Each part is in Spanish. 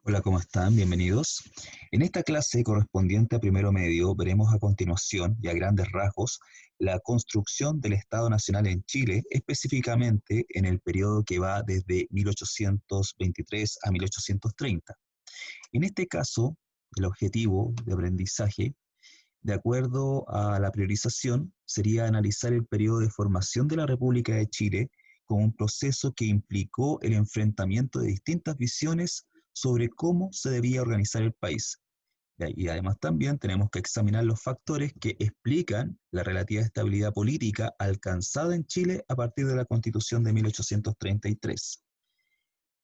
Hola, ¿cómo están? Bienvenidos. En esta clase correspondiente a primero medio veremos a continuación y a grandes rasgos la construcción del Estado Nacional en Chile, específicamente en el periodo que va desde 1823 a 1830. En este caso, el objetivo de aprendizaje, de acuerdo a la priorización, sería analizar el periodo de formación de la República de Chile como un proceso que implicó el enfrentamiento de distintas visiones sobre cómo se debía organizar el país. Y además también tenemos que examinar los factores que explican la relativa estabilidad política alcanzada en Chile a partir de la Constitución de 1833.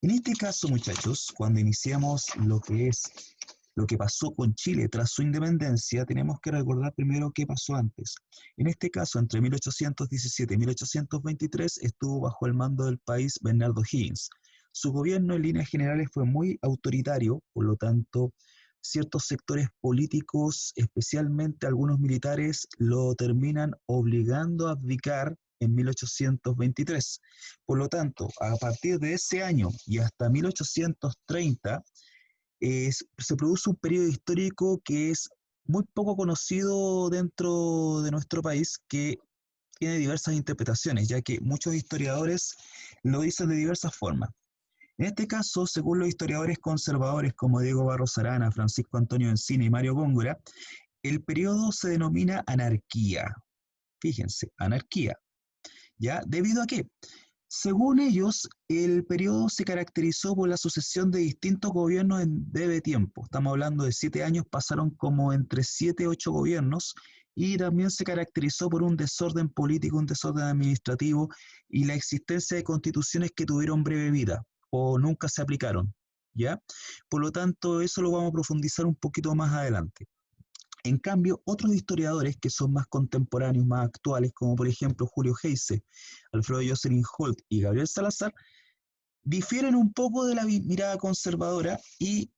En este caso, muchachos, cuando iniciamos lo que pasó con Chile tras su independencia, tenemos que recordar primero qué pasó antes. En este caso, entre 1817 y 1823 estuvo bajo el mando del país Bernardo Higgins. Su gobierno en líneas generales fue muy autoritario, por lo tanto, ciertos sectores políticos, especialmente algunos militares, lo terminan obligando a abdicar en 1823. Por lo tanto, a partir de ese año y hasta 1830, se produce un periodo histórico que es muy poco conocido dentro de nuestro país, que tiene diversas interpretaciones, ya que muchos historiadores lo dicen de diversas formas. En este caso, según los historiadores conservadores como Diego Barros Arana, Francisco Antonio Encina y Mario Góngora, el periodo se denomina anarquía. Fíjense, anarquía. ¿Ya? ¿Debido a qué? Según ellos, el periodo se caracterizó por la sucesión de distintos gobiernos en breve tiempo. Estamos hablando de 7 años, pasaron como entre 7 y 8 gobiernos, y también se caracterizó por un desorden político, un desorden administrativo y la existencia de constituciones que tuvieron breve vida o nunca se aplicaron. ¿Ya? Por lo tanto, eso lo vamos a profundizar un poquito más adelante. En cambio, otros historiadores que son más contemporáneos, más actuales, como por ejemplo Julio Heise, Alfredo Jocelyn Holt y Gabriel Salazar, difieren un poco de la mirada conservadora y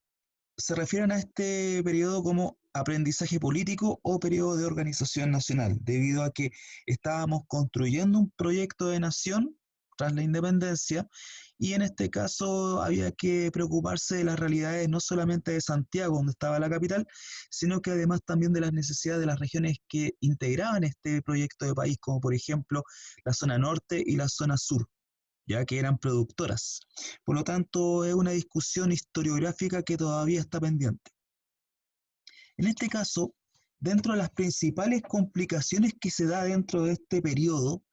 se refieren a este periodo como aprendizaje político o periodo de organización nacional, debido a que estábamos construyendo un proyecto de nación tras la independencia, y en este caso había que preocuparse de las realidades no solamente de Santiago, donde estaba la capital, sino que además también de las necesidades de las regiones que integraban este proyecto de país, como por ejemplo la zona norte y la zona sur, ya que eran productoras. Por lo tanto, es una discusión historiográfica que todavía está pendiente. En este caso, dentro de las principales complicaciones que se da dentro de este periodo,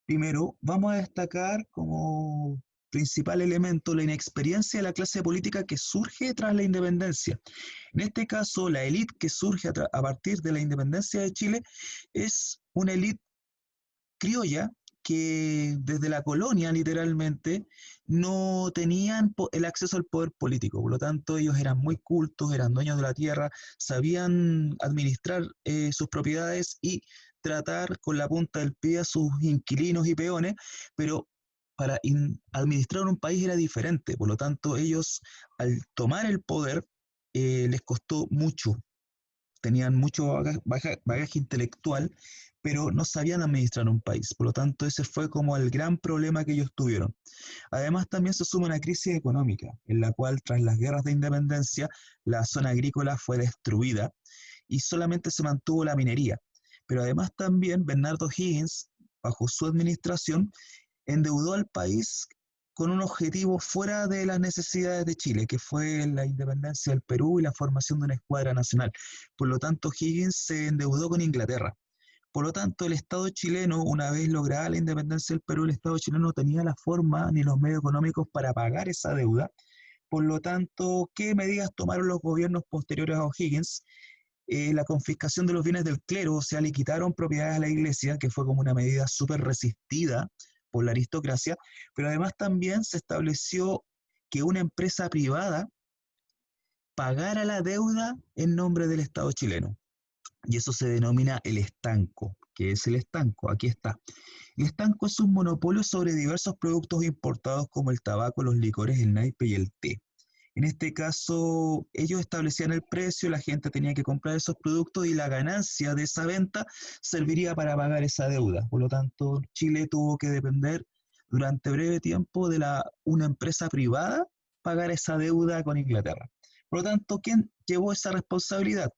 primero vamos a destacar como principal elemento la inexperiencia de la clase política que surge tras la independencia. En este caso, la élite que surge a partir de la independencia de Chile es una élite criolla que desde la colonia literalmente no tenían el acceso al poder político, por lo tanto ellos eran muy cultos, eran dueños de la tierra, sabían administrar sus propiedades y tratar con la punta del pie a sus inquilinos y peones, pero para administrar un país era diferente, por lo tanto ellos al tomar el poder les costó mucho, tenían mucho bagaje intelectual, pero no sabían administrar un país. Por lo tanto, ese fue como el gran problema que ellos tuvieron. Además, también se suma una crisis económica, en la cual tras las guerras de independencia, la zona agrícola fue destruida y solamente se mantuvo la minería. Pero además también Bernardo Higgins, bajo su administración, endeudó al país con un objetivo fuera de las necesidades de Chile, que fue la independencia del Perú y la formación de una escuadra nacional. Por lo tanto, Higgins se endeudó con Inglaterra. Por lo tanto, el Estado chileno, una vez lograda la independencia del Perú, el Estado chileno no tenía la forma ni los medios económicos para pagar esa deuda. Por lo tanto, ¿qué medidas tomaron los gobiernos posteriores a O'Higgins? La confiscación de los bienes del clero, o sea, le quitaron propiedades a la iglesia, que fue como una medida súper resistida por la aristocracia, pero además también se estableció que una empresa privada pagara la deuda en nombre del Estado chileno. Y eso se denomina el estanco. ¿Qué es el estanco? Aquí está. El estanco es un monopolio sobre diversos productos importados como el tabaco, los licores, el naipe y el té. En este caso, ellos establecían el precio, la gente tenía que comprar esos productos y la ganancia de esa venta serviría para pagar esa deuda. Por lo tanto, Chile tuvo que depender durante breve tiempo de una empresa privada pagar esa deuda con Inglaterra. Por lo tanto, ¿quién llevó esa responsabilidad?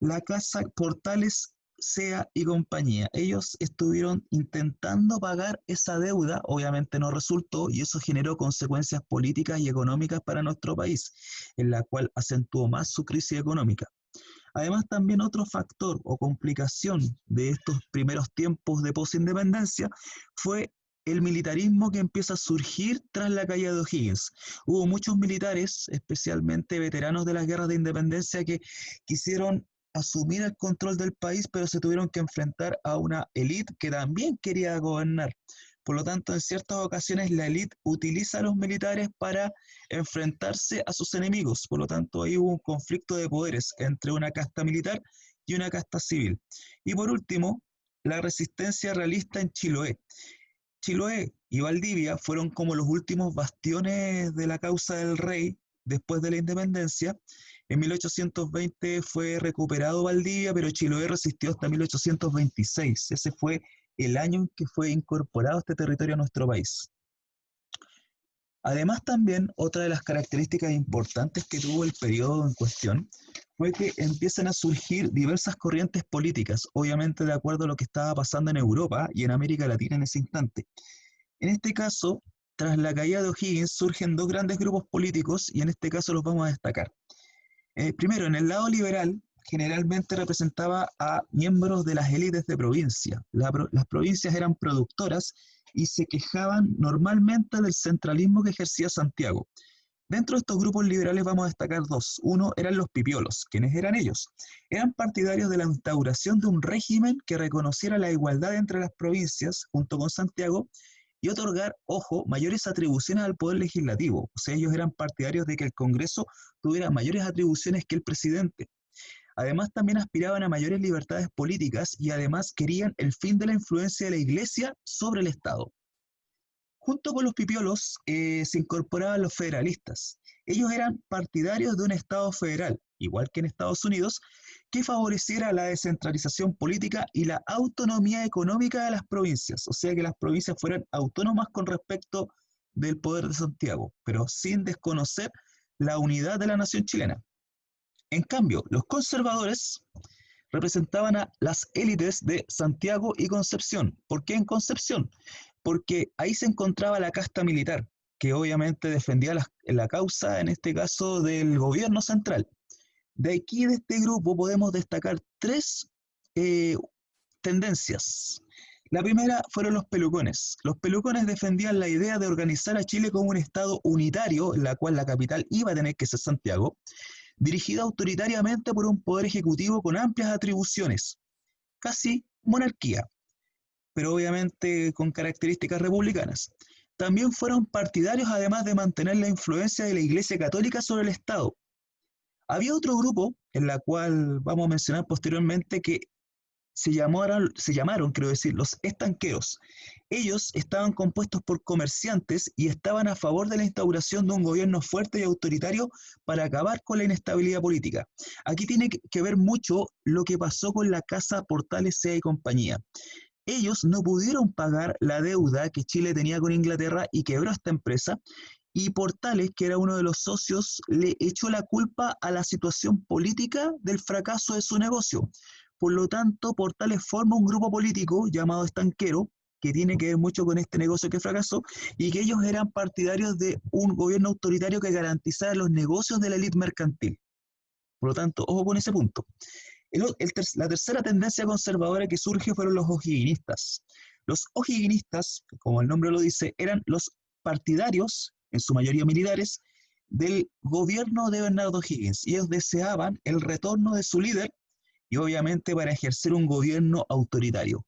La casa Portales, Sea y compañía. Ellos estuvieron intentando pagar esa deuda, obviamente no resultó y eso generó consecuencias políticas y económicas para nuestro país, en la cual acentuó más su crisis económica. Además, también otro factor o complicación de estos primeros tiempos de posindependencia fue el militarismo que empieza a surgir tras la caída de O'Higgins. Hubo muchos militares, especialmente veteranos de las guerras de independencia, que quisieron asumir el control del país, pero se tuvieron que enfrentar a una élite que también quería gobernar. Por lo tanto, en ciertas ocasiones la élite utiliza a los militares para enfrentarse a sus enemigos. Por lo tanto, ahí hubo un conflicto de poderes entre una casta militar y una casta civil. Y por último, la resistencia realista en Chiloé. Chiloé y Valdivia fueron como los últimos bastiones de la causa del rey después de la independencia. En 1820 fue recuperado Valdivia, pero Chiloé resistió hasta 1826. Ese fue el año en que fue incorporado este territorio a nuestro país. Además, también otra de las características importantes que tuvo el periodo en cuestión fue que empiezan a surgir diversas corrientes políticas, obviamente de acuerdo a lo que estaba pasando en Europa y en América Latina en ese instante. En este caso, tras la caída de O'Higgins surgen dos grandes grupos políticos y en este caso los vamos a destacar. Primero, en el lado liberal, generalmente representaba a miembros de las élites de provincia. Las provincias eran productoras y se quejaban normalmente del centralismo que ejercía Santiago. Dentro de estos grupos liberales vamos a destacar dos. Uno eran los pipiolos. ¿Quiénes eran ellos? Eran partidarios de la instauración de un régimen que reconociera la igualdad entre las provincias, junto con Santiago, y otorgar, ojo, mayores atribuciones al poder legislativo. O sea, ellos eran partidarios de que el Congreso tuviera mayores atribuciones que el presidente. Además, también aspiraban a mayores libertades políticas y además querían el fin de la influencia de la Iglesia sobre el Estado. Junto con los pipiolos se incorporaban los federalistas. Ellos eran partidarios de un Estado federal, igual que en Estados Unidos, que favoreciera la descentralización política y la autonomía económica de las provincias, o sea que las provincias fueran autónomas con respecto del poder de Santiago, pero sin desconocer la unidad de la nación chilena. En cambio, los conservadores representaban a las élites de Santiago y Concepción. ¿Por qué en Concepción? Porque ahí se encontraba la casta militar, que obviamente defendía la causa, en este caso, del gobierno central. De aquí, de este grupo, podemos destacar tres tendencias. La primera fueron los pelucones. Los pelucones defendían la idea de organizar a Chile como un estado unitario, en la cual la capital iba a tener que ser Santiago, dirigida autoritariamente por un poder ejecutivo con amplias atribuciones, casi monarquía, pero obviamente con características republicanas. También fueron partidarios además de mantener la influencia de la Iglesia Católica sobre el Estado. Había otro grupo, en la cual vamos a mencionar posteriormente, que se llamaron, quiero decir, los estanqueros. Ellos estaban compuestos por comerciantes y estaban a favor de la instauración de un gobierno fuerte y autoritario para acabar con la inestabilidad política. Aquí tiene que ver mucho lo que pasó con la Casa Portales, Sea y compañía. Ellos no pudieron pagar la deuda que Chile tenía con Inglaterra y quebró esta empresa, y Portales, que era uno de los socios, le echó la culpa a la situación política del fracaso de su negocio. Por lo tanto, Portales forma un grupo político llamado Estanquero, que tiene que ver mucho con este negocio que fracasó, y que ellos eran partidarios de un gobierno autoritario que garantizara los negocios de la élite mercantil. Por lo tanto, ojo con ese punto. La tercera tendencia conservadora que surge fueron los o'higginistas. Los o'higginistas, como el nombre lo dice, eran los partidarios, en su mayoría militares, del gobierno de Bernardo O'Higgins. Y ellos deseaban el retorno de su líder y obviamente para ejercer un gobierno autoritario.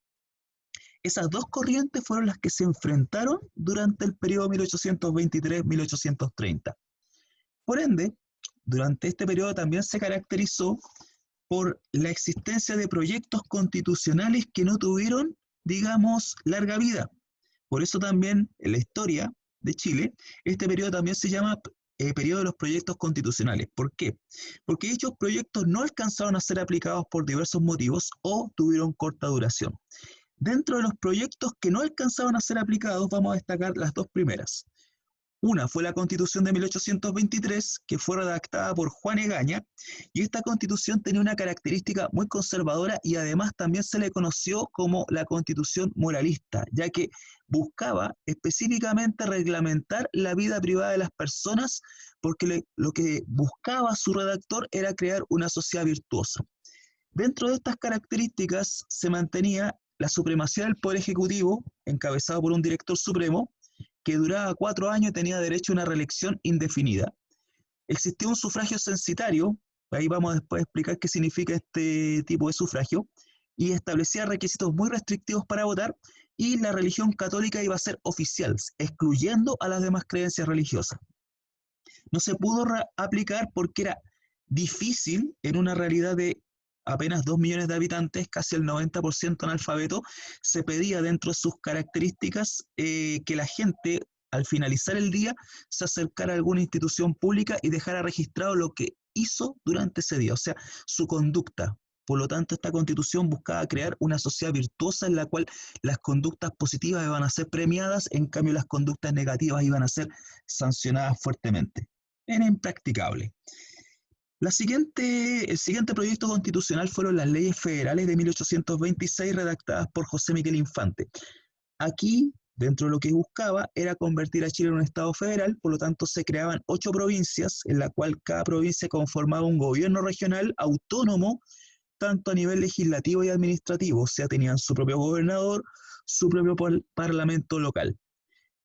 Esas dos corrientes fueron las que se enfrentaron durante el periodo 1823-1830. Por ende, durante este periodo también se caracterizó por la existencia de proyectos constitucionales que no tuvieron, digamos, larga vida. Por eso también en la historia de Chile, este periodo también se llama periodo de los proyectos constitucionales. ¿Por qué? Porque dichos proyectos no alcanzaron a ser aplicados por diversos motivos o tuvieron corta duración. Dentro de los proyectos que no alcanzaron a ser aplicados, vamos a destacar las dos primeras. Una fue la Constitución de 1823, que fue redactada por Juan Egaña, y esta Constitución tenía una característica muy conservadora y además también se le conoció como la Constitución moralista, ya que buscaba específicamente reglamentar la vida privada de las personas, porque lo que buscaba su redactor era crear una sociedad virtuosa. Dentro de estas características se mantenía la supremacía del Poder Ejecutivo, encabezado por un director supremo, que duraba 4 años y tenía derecho a una reelección indefinida. Existía un sufragio censitario, ahí vamos después a explicar qué significa este tipo de sufragio, y establecía requisitos muy restrictivos para votar, y la religión católica iba a ser oficial, excluyendo a las demás creencias religiosas. No se pudo aplicar porque era difícil en una realidad de apenas 2 millones de habitantes, casi el 90% analfabeto. Se pedía dentro de sus características que la gente al finalizar el día se acercara a alguna institución pública y dejara registrado lo que hizo durante ese día, o sea, su conducta. Por lo tanto, esta constitución buscaba crear una sociedad virtuosa en la cual las conductas positivas iban a ser premiadas, en cambio las conductas negativas iban a ser sancionadas fuertemente. Era impracticable. El siguiente proyecto constitucional fueron las leyes federales de 1826 redactadas por José Miguel Infante. Aquí, dentro de lo que buscaba, era convertir a Chile en un estado federal, por lo tanto se creaban 8 provincias, en la cual cada provincia conformaba un gobierno regional autónomo, tanto a nivel legislativo y administrativo, o sea, tenían su propio gobernador, su propio parlamento local.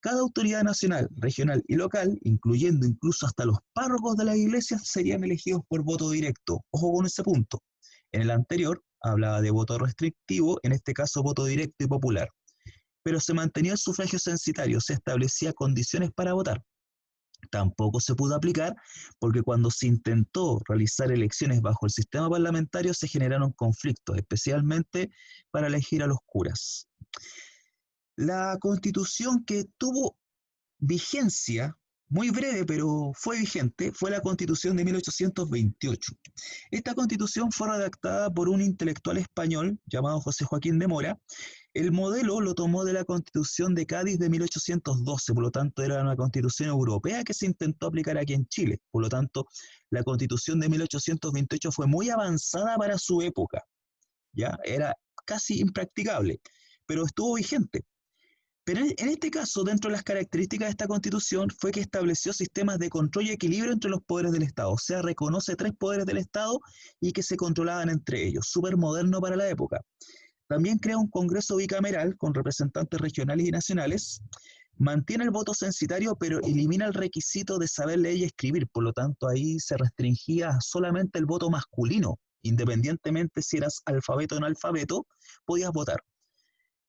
Cada autoridad nacional, regional y local, incluyendo incluso hasta los párrocos de las iglesias, serían elegidos por voto directo. Ojo con ese punto. En el anterior hablaba de voto restrictivo, en este caso voto directo y popular. Pero se mantenía el sufragio censitario, se establecía condiciones para votar. Tampoco se pudo aplicar porque cuando se intentó realizar elecciones bajo el sistema parlamentario se generaron conflictos, especialmente para elegir a los curas. La constitución que tuvo vigencia, muy breve, pero fue vigente, fue la Constitución de 1828. Esta Constitución fue redactada por un intelectual español llamado José Joaquín de Mora. El modelo lo tomó de la Constitución de Cádiz de 1812, por lo tanto era una Constitución europea que se intentó aplicar aquí en Chile. Por lo tanto, la Constitución de 1828 fue muy avanzada para su época, ¿ya? Era casi impracticable, pero estuvo vigente. Pero en este caso, dentro de las características de esta Constitución, fue que estableció sistemas de control y equilibrio entre los poderes del Estado. O sea, reconoce 3 poderes del Estado y que se controlaban entre ellos. Súper moderno para la época. También crea un Congreso bicameral con representantes regionales y nacionales. Mantiene el voto censitario, pero elimina el requisito de saber leer y escribir. Por lo tanto, ahí se restringía solamente el voto masculino. Independientemente si eras alfabeto o no alfabeto, podías votar.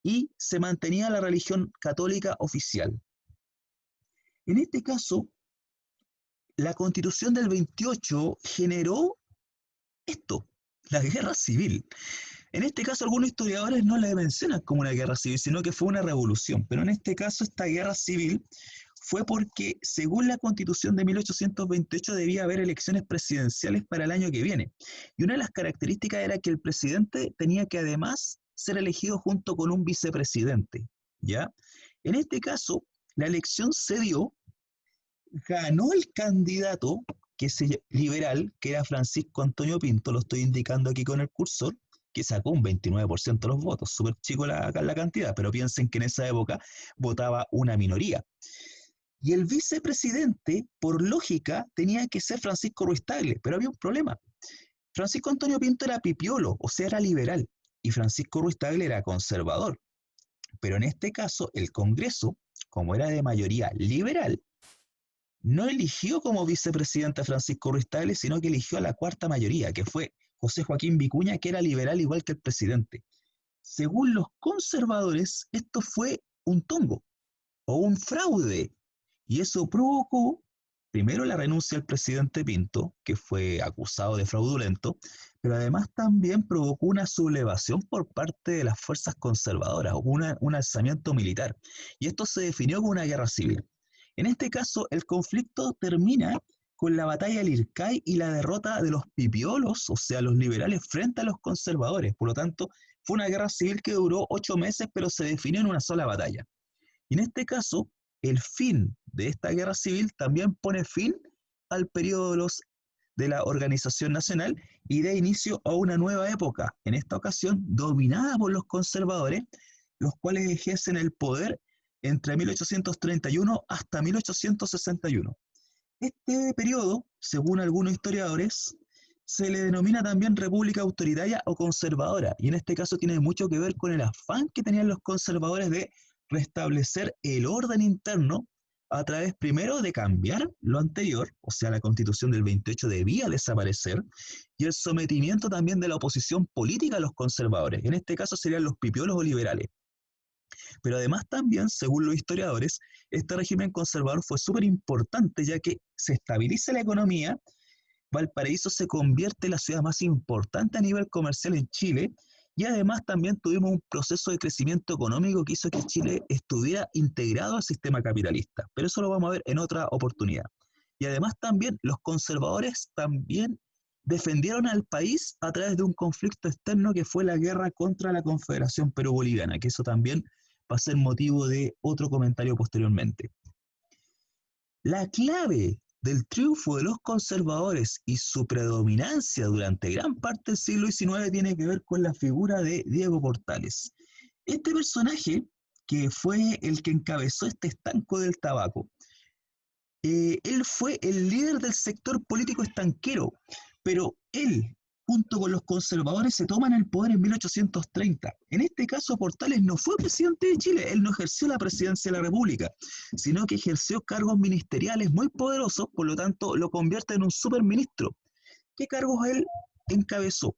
Y se mantenía la religión católica oficial. En este caso, la Constitución del 28 generó esto, la guerra civil. En este caso, algunos historiadores no la mencionan como una guerra civil, sino que fue una revolución. Pero en este caso, esta guerra civil fue porque, según la Constitución de 1828, debía haber elecciones presidenciales para el año que viene. Y una de las características era que el presidente tenía que además ser elegido junto con un vicepresidente, ¿ya? En este caso, la elección se dio, ganó el candidato que es liberal, que era Francisco Antonio Pinto, lo estoy indicando aquí con el cursor, que sacó un 29% de los votos, súper chico la cantidad, pero piensen que en esa época votaba una minoría. Y el vicepresidente, por lógica, tenía que ser Francisco Ruiz Tagle, pero había un problema. Francisco Antonio Pinto era pipiolo, o sea, era liberal, y Francisco Ruiz Tagle era conservador. Pero en este caso, el Congreso, como era de mayoría liberal, no eligió como vicepresidente a Francisco Ruiz Tagle, sino que eligió a la cuarta mayoría, que fue José Joaquín Vicuña, que era liberal igual que el presidente. Según los conservadores, esto fue un tongo o un fraude, y eso provocó primero la renuncia del presidente Pinto, que fue acusado de fraudulento, pero además también provocó una sublevación por parte de las fuerzas conservadoras, un alzamiento militar, y esto se definió como una guerra civil. En este caso, el conflicto termina con la batalla del Ircay y la derrota de los pipiolos, o sea, los liberales frente a los conservadores. Por lo tanto, fue una guerra civil que duró 8 meses, pero se definió en una sola batalla. Y en este caso, el fin de esta guerra civil también pone fin al periodo de la organización nacional y da inicio a una nueva época, en esta ocasión dominada por los conservadores, los cuales ejercen el poder entre 1831 hasta 1861. Este periodo, según algunos historiadores, se le denomina también república autoritaria o conservadora, y en este caso tiene mucho que ver con el afán que tenían los conservadores de restablecer el orden interno a través primero de cambiar lo anterior, o sea, la constitución del 28 debía desaparecer, y el sometimiento también de la oposición política a los conservadores, en este caso serían los pipiolos o liberales. Pero además también, según los historiadores, este régimen conservador fue súper importante ya que se estabiliza la economía, Valparaíso se convierte en la ciudad más importante a nivel comercial en Chile y además también tuvimos un proceso de crecimiento económico que hizo que Chile estuviera integrado al sistema capitalista. Pero eso lo vamos a ver en otra oportunidad. Y además también los conservadores también defendieron al país a través de un conflicto externo que fue la guerra contra la Confederación Perú-Boliviana, que eso también va a ser motivo de otro comentario posteriormente. La clave del triunfo de los conservadores y su predominancia durante gran parte del siglo XIX tiene que ver con la figura de Diego Portales. Este personaje, que fue el que encabezó este estanco del tabaco, él fue el líder del sector político estanquero, pero él, junto con los conservadores, se toman el poder en 1830. En este caso, Portales no fue presidente de Chile, él no ejerció la presidencia de la República, sino que ejerció cargos ministeriales muy poderosos, por lo tanto, lo convierte en un superministro. ¿Qué cargos él encabezó?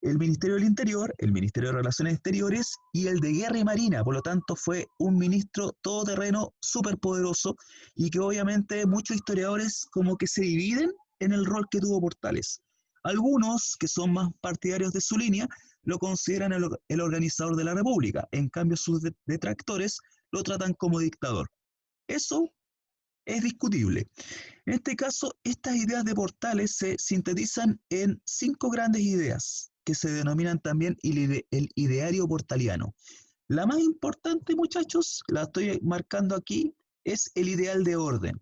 El Ministerio del Interior, el Ministerio de Relaciones Exteriores y el de Guerra y Marina. Por lo tanto, fue un ministro todoterreno superpoderoso y que obviamente muchos historiadores como que se dividen en el rol que tuvo Portales. Algunos, que son más partidarios de su línea, lo consideran el organizador de la República. En cambio, sus detractores lo tratan como dictador. Eso es discutible. En este caso, estas ideas de Portales se sintetizan en 5 grandes ideas que se denominan también el ideario portaliano. La más importante, muchachos, la estoy marcando aquí, es el ideal de orden.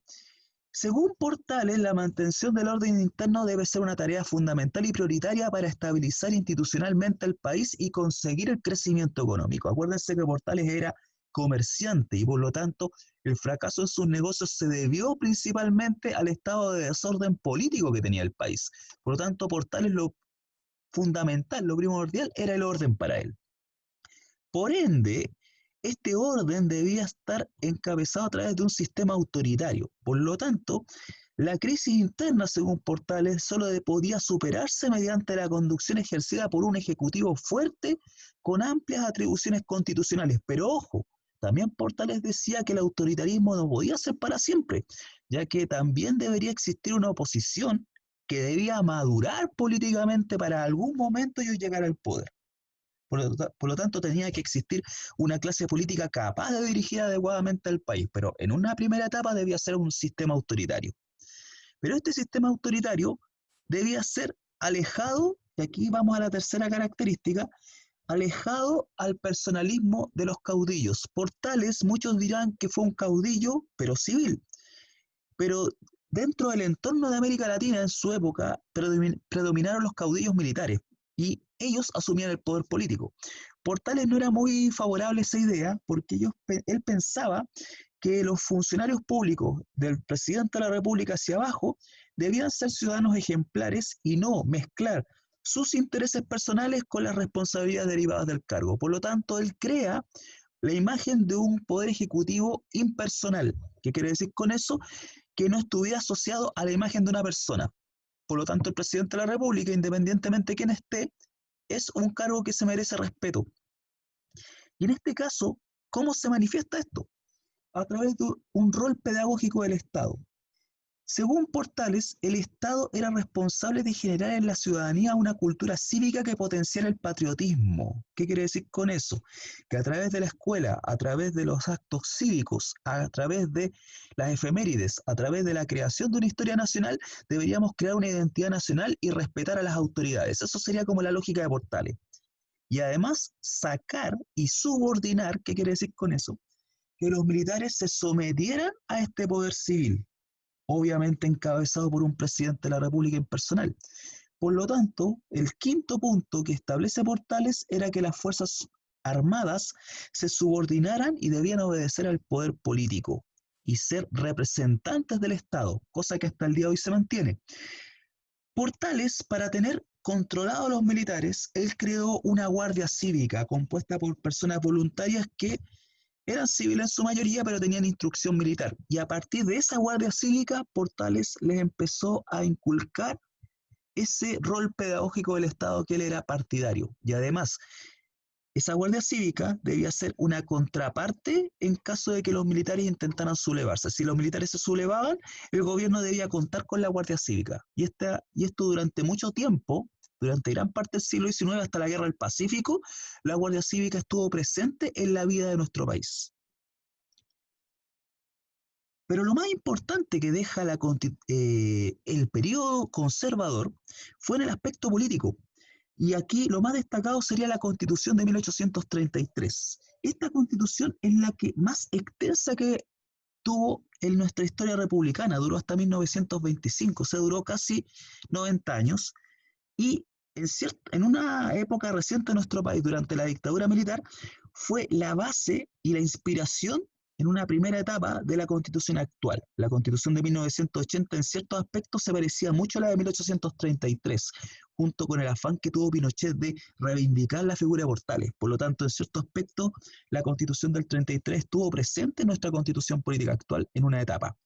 Según Portales, la mantención del orden interno debe ser una tarea fundamental y prioritaria para estabilizar institucionalmente el país y conseguir el crecimiento económico. Acuérdense que Portales era comerciante y por lo tanto el fracaso en sus negocios se debió principalmente al estado de desorden político que tenía el país. Por lo tanto, Portales lo fundamental, lo primordial era el orden para él. Por ende, este orden debía estar encabezado a través de un sistema autoritario. Por lo tanto, la crisis interna, según Portales, solo podía superarse mediante la conducción ejercida por un ejecutivo fuerte con amplias atribuciones constitucionales. Pero ojo, también Portales decía que el autoritarismo no podía ser para siempre, ya que también debería existir una oposición que debía madurar políticamente para algún momento ellos llegar al poder. Por lo tanto, tenía que existir una clase política capaz de dirigir adecuadamente al país, pero en una primera etapa debía ser un sistema autoritario. Pero este sistema autoritario debía ser alejado, y aquí vamos a la tercera característica, alejado al personalismo de los caudillos. Portales, muchos dirán que fue un caudillo, pero civil. Pero dentro del entorno de América Latina en su época predominaron los caudillos militares y ellos asumían el poder político. Portales no era muy favorable a esa idea porque él pensaba que los funcionarios públicos del presidente de la República hacia abajo debían ser ciudadanos ejemplares y no mezclar sus intereses personales con las responsabilidades derivadas del cargo. Por lo tanto, él crea la imagen de un poder ejecutivo impersonal. ¿Qué quiere decir con eso? Que no estuviera asociado a la imagen de una persona. Por lo tanto, el presidente de la República, independientemente de quién esté, es un cargo que se merece respeto. Y en este caso, ¿cómo se manifiesta esto? A través de un rol pedagógico del Estado. Según Portales, el Estado era responsable de generar en la ciudadanía una cultura cívica que potenciara el patriotismo. ¿Qué quiere decir con eso? Que a través de la escuela, a través de los actos cívicos, a través de las efemérides, a través de la creación de una historia nacional, deberíamos crear una identidad nacional y respetar a las autoridades. Eso sería como la lógica de Portales. Y además, sacar y subordinar, ¿qué quiere decir con eso? que los militares se sometieran a este poder civil, obviamente encabezado por un presidente de la República impersonal. Por lo tanto, el quinto punto que establece Portales era que las fuerzas armadas se subordinaran y debían obedecer al poder político y ser representantes del Estado, cosa que hasta el día de hoy se mantiene. Portales, para tener controlados a los militares, él creó una guardia cívica compuesta por personas voluntarias que eran civiles en su mayoría, pero tenían instrucción militar. Y a partir de esa guardia cívica, Portales les empezó a inculcar ese rol pedagógico del Estado que él era partidario. Y además, esa guardia cívica debía ser una contraparte en caso de que los militares intentaran sublevarse. Si los militares se sublevaban, el gobierno debía contar con la guardia cívica. Y esto durante mucho tiempo, durante gran parte del siglo XIX hasta la Guerra del Pacífico, la guardia cívica estuvo presente en la vida de nuestro país. Pero lo más importante que deja el periodo conservador fue en el aspecto político. Y aquí lo más destacado sería la Constitución de 1833. Esta Constitución es la que más extensa que tuvo en nuestra historia republicana, duró hasta 1925, o sea, duró casi 90 años. Y en una época reciente de nuestro país, durante la dictadura militar, fue la base y la inspiración en una primera etapa de la Constitución actual. La Constitución de 1980 en ciertos aspectos se parecía mucho a la de 1833, junto con el afán que tuvo Pinochet de reivindicar la figura de Portales. Por lo tanto, en ciertos aspectos, la Constitución del 33 estuvo presente en nuestra Constitución política actual en una etapa.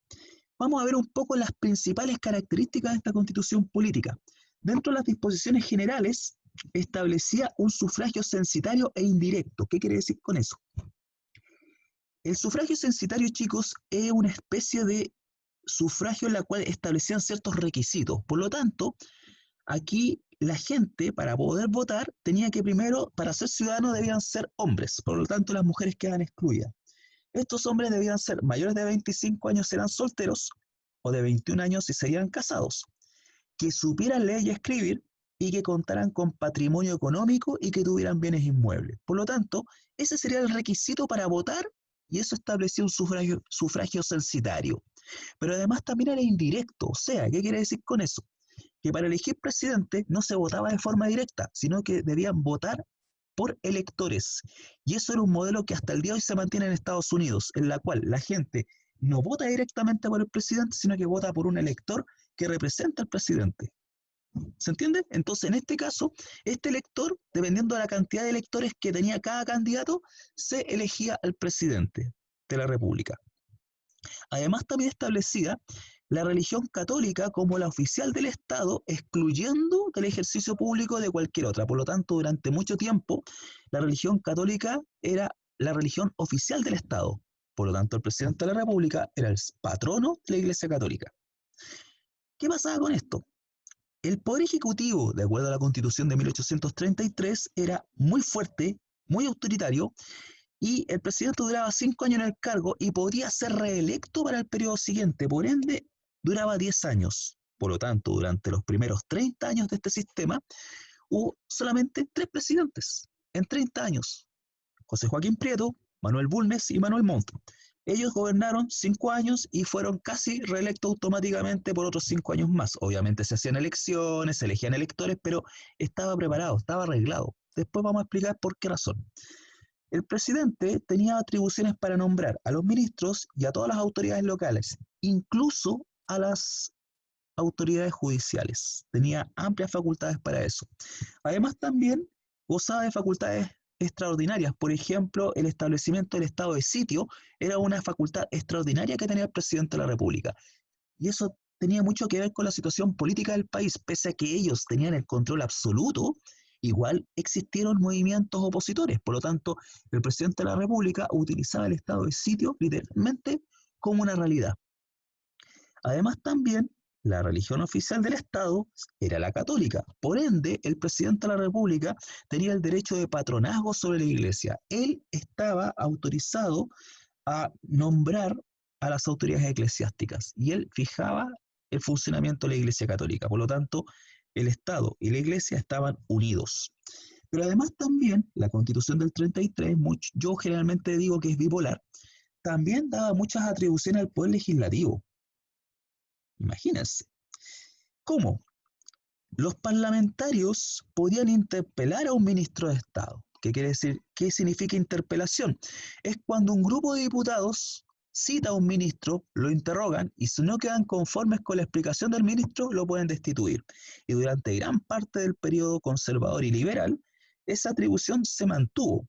Vamos a ver un poco las principales características de esta Constitución política. Dentro de las disposiciones generales, establecía un sufragio censitario e indirecto. ¿Qué quiere decir con eso? El sufragio censitario, chicos, es una especie de sufragio en la cual establecían ciertos requisitos. Por lo tanto, aquí la gente, para poder votar, tenía que primero, para ser ciudadano, debían ser hombres. Por lo tanto, las mujeres quedan excluidas. Estos hombres debían ser mayores de 25 años si eran solteros, o de 21 años si serían casados, que supieran leer y escribir y que contaran con patrimonio económico y que tuvieran bienes inmuebles. Por lo tanto, ese sería el requisito para votar y eso establecía un sufragio censitario. Pero además también era indirecto, o sea, ¿qué quiere decir con eso? Que para elegir presidente no se votaba de forma directa, sino que debían votar por electores. Y eso era un modelo que hasta el día de hoy se mantiene en Estados Unidos, en la cual la gente no vota directamente por el presidente, sino que vota por un elector que representa al presidente. ¿Se entiende? Entonces, en este caso, este elector, dependiendo de la cantidad de electores que tenía cada candidato, se elegía al presidente de la República. Además, también establecía la religión católica como la oficial del Estado, excluyendo del ejercicio público de cualquier otra. Por lo tanto, durante mucho tiempo, la religión católica era la religión oficial del Estado. Por lo tanto, el presidente de la República era el patrono de la Iglesia Católica. ¿Qué pasaba con esto? El poder ejecutivo, de acuerdo a la Constitución de 1833, era muy fuerte, muy autoritario, y el presidente duraba 5 años en el cargo y podía ser reelecto para el periodo siguiente. Por ende, duraba 10 años. Por lo tanto, durante los primeros 30 años de este sistema, hubo solamente 3 presidentes en 30 años. José Joaquín Prieto, Manuel Bulnes y Manuel Montt. Ellos gobernaron 5 años y fueron casi reelectos automáticamente por otros 5 años más. Obviamente se hacían elecciones, se elegían electores, pero estaba preparado, estaba arreglado. Después vamos a explicar por qué razón. El presidente tenía atribuciones para nombrar a los ministros y a todas las autoridades locales, incluso a las autoridades judiciales. Tenía amplias facultades para eso. Además, también gozaba de facultades extraordinarias. Por ejemplo, el establecimiento del estado de sitio era una facultad extraordinaria que tenía el presidente de la República. Y eso tenía mucho que ver con la situación política del país. Pese a que ellos tenían el control absoluto, igual existieron movimientos opositores. Por lo tanto, el presidente de la República utilizaba el estado de sitio literalmente como una realidad. Además, también la religión oficial del Estado era la católica. Por ende, el presidente de la República tenía el derecho de patronazgo sobre la iglesia. Él estaba autorizado a nombrar a las autoridades eclesiásticas y él fijaba el funcionamiento de la iglesia católica. Por lo tanto, el Estado y la iglesia estaban unidos. Pero además también la Constitución del 33, yo generalmente digo que es bipolar, también daba muchas atribuciones al poder legislativo. Imagínense. ¿Cómo? Los parlamentarios podían interpelar a un ministro de Estado. ¿Qué quiere decir? ¿Qué significa interpelación? Es cuando un grupo de diputados cita a un ministro, lo interrogan y si no quedan conformes con la explicación del ministro, lo pueden destituir. Y durante gran parte del periodo conservador y liberal, esa atribución se mantuvo.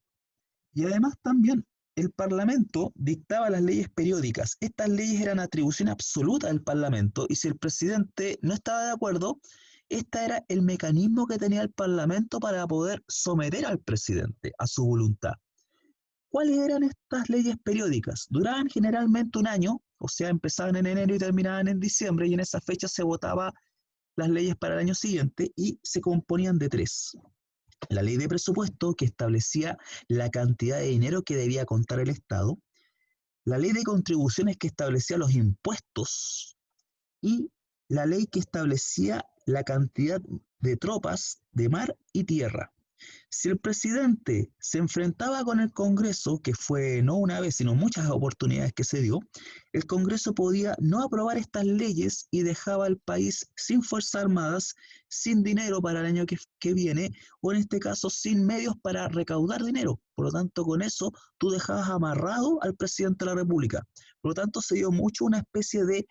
Y además también el Parlamento dictaba las leyes periódicas. Estas leyes eran atribución absoluta del Parlamento y si el presidente no estaba de acuerdo, este era el mecanismo que tenía el Parlamento para poder someter al presidente a su voluntad. ¿Cuáles eran estas leyes periódicas? Duraban generalmente un año, o sea, empezaban en enero y terminaban en diciembre, y en esa fecha se votaban las leyes para el año siguiente y se componían de tres. La ley de presupuesto, que establecía la cantidad de dinero que debía contar el Estado, la ley de contribuciones, que establecía los impuestos, y la ley que establecía la cantidad de tropas de mar y tierra. Si el presidente se enfrentaba con el Congreso, que fue no una vez, sino muchas oportunidades que se dio, el Congreso podía no aprobar estas leyes y dejaba al país sin fuerzas armadas, sin dinero para el año que viene, o en este caso sin medios para recaudar dinero. Por lo tanto, con eso tú dejabas amarrado al presidente de la República. Por lo tanto, se dio mucho una especie de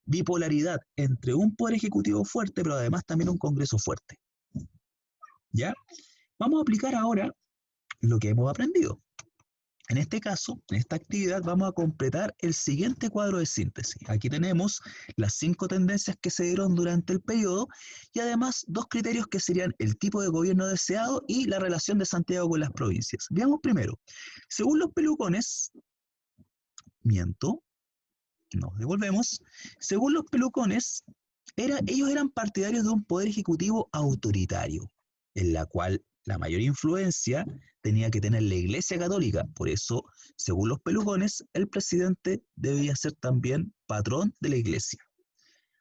bipolaridad entre un poder ejecutivo fuerte, pero además también un Congreso fuerte. ¿Ya? Vamos a aplicar ahora lo que hemos aprendido. En este caso, en esta actividad, vamos a completar el siguiente cuadro de síntesis. Aquí tenemos las 5 tendencias que se dieron durante el periodo y además 2 criterios que serían el tipo de gobierno deseado y la relación de Santiago con las provincias. Veamos primero. Según los pelucones, nos devolvemos. Según los pelucones, ellos eran partidarios de un poder ejecutivo autoritario, en la cual la mayor influencia tenía que tener la Iglesia Católica. Por eso, según los pelucones, el presidente debía ser también patrón de la Iglesia.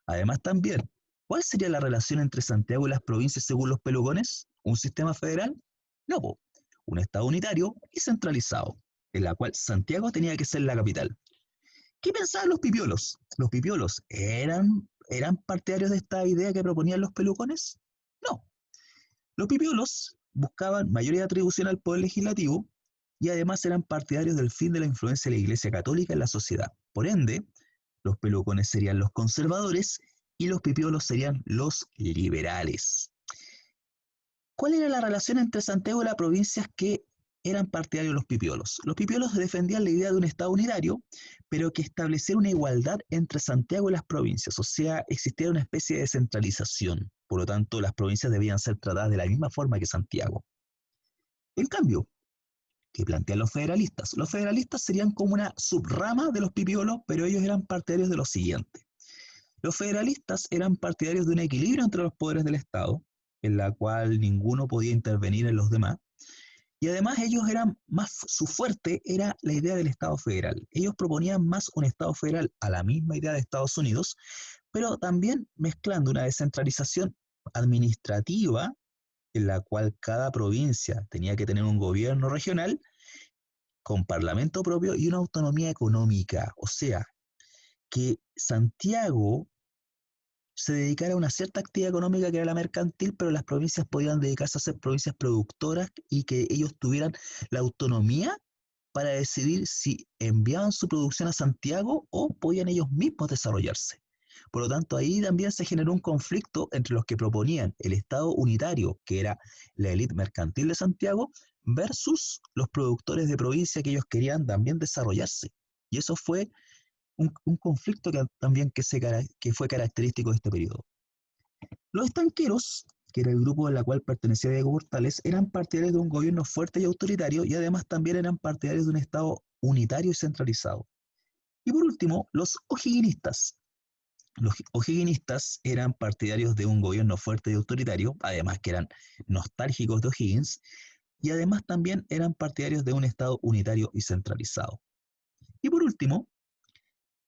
Además también, ¿cuál sería la relación entre Santiago y las provincias según los pelucones? ¿Un sistema federal? No, un Estado unitario y centralizado, en la cual Santiago tenía que ser la capital. ¿Qué pensaban los pipiolos? ¿Los pipiolos eran partidarios de esta idea que proponían los pelucones? No. Los pipiolos buscaban mayor atribución al poder legislativo y además eran partidarios del fin de la influencia de la Iglesia Católica en la sociedad. Por ende, los pelucones serían los conservadores y los pipiolos serían los liberales. ¿Cuál era la relación entre Santiago y las provincias que eran partidarios de los pipiolos? Los pipiolos defendían la idea de un Estado unitario, pero que estableciera una igualdad entre Santiago y las provincias, o sea, existiera una especie de descentralización. Por lo tanto, las provincias debían ser tratadas de la misma forma que Santiago. En cambio, ¿qué plantean los federalistas? Los federalistas serían como una subrama de los pipiolos, pero ellos eran partidarios de lo siguiente. Los federalistas eran partidarios de un equilibrio entre los poderes del Estado, en la cual ninguno podía intervenir en los demás, y además ellos eran su fuerte era la idea del Estado federal. Ellos proponían más un Estado federal a la misma idea de Estados Unidos, pero también mezclando una descentralización administrativa en la cual cada provincia tenía que tener un gobierno regional con parlamento propio y una autonomía económica. O sea, que Santiago se dedicara a una cierta actividad económica que era la mercantil, pero las provincias podían dedicarse a ser provincias productoras y que ellos tuvieran la autonomía para decidir si enviaban su producción a Santiago o podían ellos mismos desarrollarse. Por lo tanto, ahí también se generó un conflicto entre los que proponían el Estado unitario, que era la élite mercantil de Santiago, versus los productores de provincia que ellos querían también desarrollarse. Y eso fue un conflicto que fue característico de este periodo. Los estanqueros, que era el grupo al cual pertenecía Diego Portales, eran partidarios de un gobierno fuerte y autoritario y además también eran partidarios de un Estado unitario y centralizado. Y por último, los o'higginistas. Los o'higginistas eran partidarios de un gobierno fuerte y autoritario, además que eran nostálgicos de O'Higgins, y además también eran partidarios de un Estado unitario y centralizado. Y por último,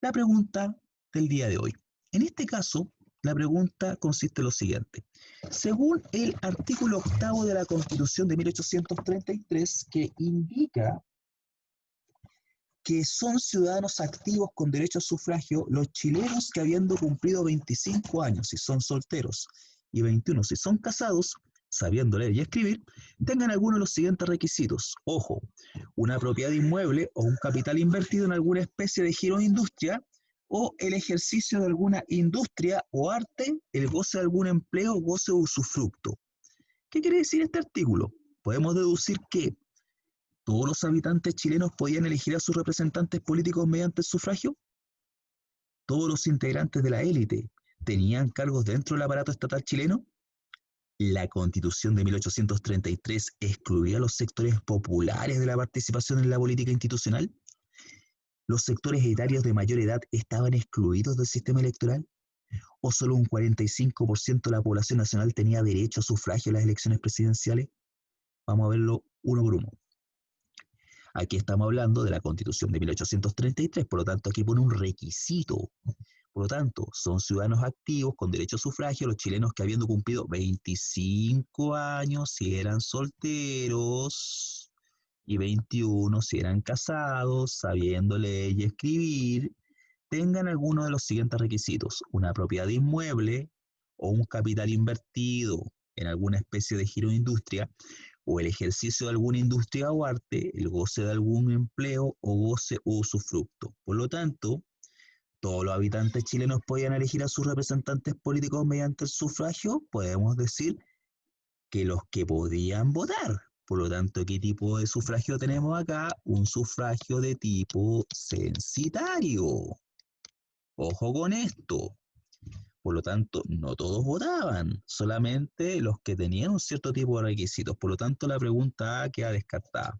la pregunta del día de hoy. En este caso, la pregunta consiste en lo siguiente. Según el artículo 8º de la Constitución de 1833, que indica que son ciudadanos activos con derecho a sufragio los chilenos que habiendo cumplido 25 años si son solteros y 21 si son casados, sabiendo leer y escribir, tengan alguno de los siguientes requisitos. Ojo, una propiedad inmueble o un capital invertido en alguna especie de giro o industria, o el ejercicio de alguna industria o arte, el goce de algún empleo, goce o usufructo. ¿Qué quiere decir este artículo? Podemos deducir que todos los habitantes chilenos podían elegir a sus representantes políticos mediante el sufragio. Todos los integrantes de la élite tenían cargos dentro del aparato estatal chileno. La Constitución de 1833 excluía a los sectores populares de la participación en la política institucional. ¿Los sectores etarios de mayor edad estaban excluidos del sistema electoral? ¿O solo un 45% de la población nacional tenía derecho a sufragio en las elecciones presidenciales? Vamos a verlo uno por uno. Aquí estamos hablando de la Constitución de 1833, por lo tanto aquí pone un requisito. Por lo tanto, son ciudadanos activos con derecho a sufragio los chilenos que habiendo cumplido 25 años si eran solteros y 21 si eran casados, sabiendo leer y escribir, tengan alguno de los siguientes requisitos: una propiedad inmueble o un capital invertido en alguna especie de giro de industria, o el ejercicio de alguna industria o arte, el goce de algún empleo o goce o usufructo. Por lo tanto, todos los habitantes chilenos podían elegir a sus representantes políticos mediante el sufragio. Podemos decir que los que podían votar. Por lo tanto, ¿qué tipo de sufragio tenemos acá? Un sufragio de tipo censitario. Ojo con esto. Por lo tanto, no todos votaban, solamente los que tenían un cierto tipo de requisitos. Por lo tanto, la pregunta A queda descartada.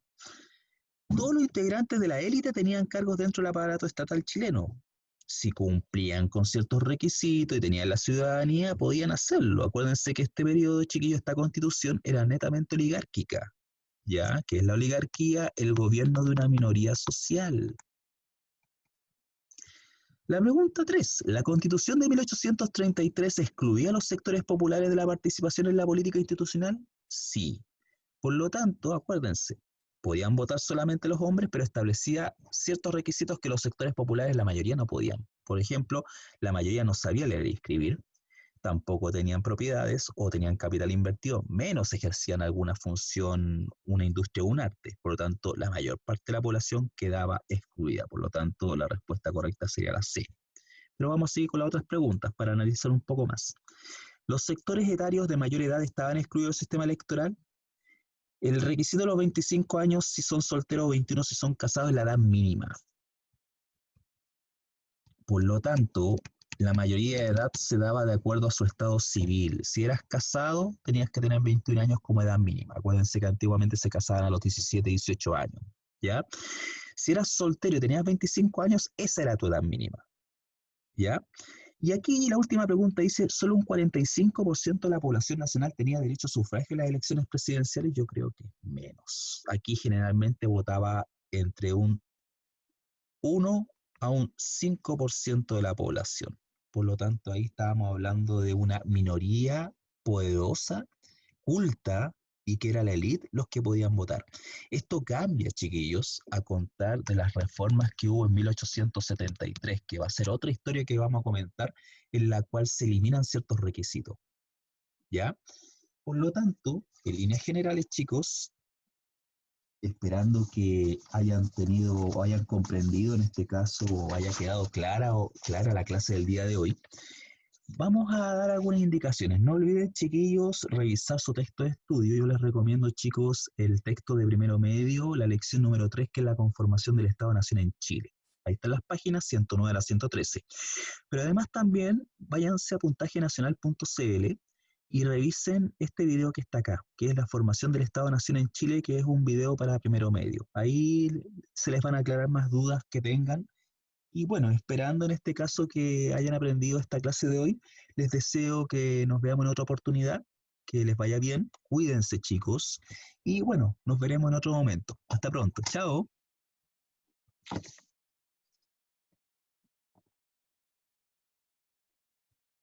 Todos los integrantes de la élite tenían cargos dentro del aparato estatal chileno. Si cumplían con ciertos requisitos y tenían la ciudadanía, podían hacerlo. Acuérdense que este periodo, chiquillos, esta constitución era netamente oligárquica. ¿Ya? ¿Qué es la oligarquía? El gobierno de una minoría social. La pregunta 3. ¿La Constitución de 1833 excluía a los sectores populares de la participación en la política institucional? Sí. Por lo tanto, acuérdense, podían votar solamente los hombres, pero establecía ciertos requisitos que los sectores populares, la mayoría, no podían. Por ejemplo, la mayoría no sabía leer y escribir, tampoco tenían propiedades o tenían capital invertido, menos ejercían alguna función, una industria o un arte. Por lo tanto, la mayor parte de la población quedaba excluida. Por lo tanto, la respuesta correcta sería la C. Pero vamos a seguir con las otras preguntas para analizar un poco más. ¿Los sectores etarios de mayor edad estaban excluidos del sistema electoral? El requisito de los 25 años si son solteros o 21 si son casados es la edad mínima. Por lo tanto, la mayoría de edad se daba de acuerdo a su estado civil. Si eras casado, tenías que tener 21 años como edad mínima. Acuérdense que antiguamente se casaban a los 17, 18 años, ¿ya? Si eras soltero y tenías 25 años, esa era tu edad mínima, ¿ya? Y aquí la última pregunta dice, ¿solo un 45% de la población nacional tenía derecho a sufragio en las elecciones presidenciales? Yo creo que menos. Aquí generalmente votaba entre un 1 a un 5% de la población. Por lo tanto, ahí estábamos hablando de una minoría poderosa, culta, y que era la élite los que podían votar. Esto cambia, chiquillos, a contar de las reformas que hubo en 1873, que va a ser otra historia que vamos a comentar, en la cual se eliminan ciertos requisitos, ¿ya? Por lo tanto, en líneas generales, chicos, esperando que hayan tenido o hayan comprendido en este caso o haya quedado clara la clase del día de hoy, vamos a dar algunas indicaciones. No olviden, chiquillos, revisar su texto de estudio. Yo les recomiendo, chicos, el texto de primero medio, la lección número 3, que es la conformación del Estado-Nación en Chile. Ahí están las páginas 109 a la 113. Pero además también váyanse a puntajenacional.cl y revisen este video que está acá, que es la formación del Estado-Nación en Chile, que es un video para primero medio. Ahí se les van a aclarar más dudas que tengan. Y bueno, esperando en este caso que hayan aprendido esta clase de hoy, les deseo que nos veamos en otra oportunidad, que les vaya bien, cuídense, chicos, y bueno, nos veremos en otro momento. Hasta pronto, chao.